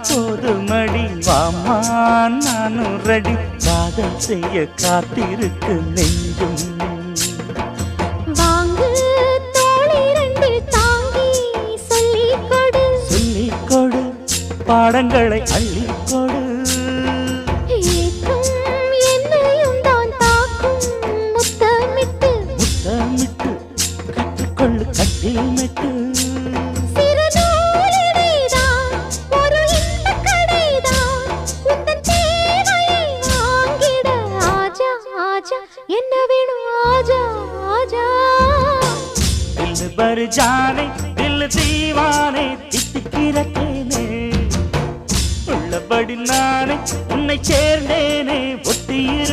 போதுமடி வாமா நானும் ரெடி காதல் செய்ய காத்திருக்கு நெஞ்சும் வாங்கு தோளி ரெண்டு தாங்கி சொல்லிக்கொடு சொல்லிக்கொடு பாடங்களை அள்ளிக்கொடு ஏற்றும் என்னையும் தான் தாக்கும் முத்தமிட்டு முத்தமிட்டு கற்றுக்கொள்ளு கட்டில் மெட்டு என்ன வேணும் ஆஜா ஆஜா दिल भर जाने दिल दीवाने தித்திக்கிறேனே உள்ளபடி நானே உன்னை சேர்ந்தேனே ஒத்தியிரு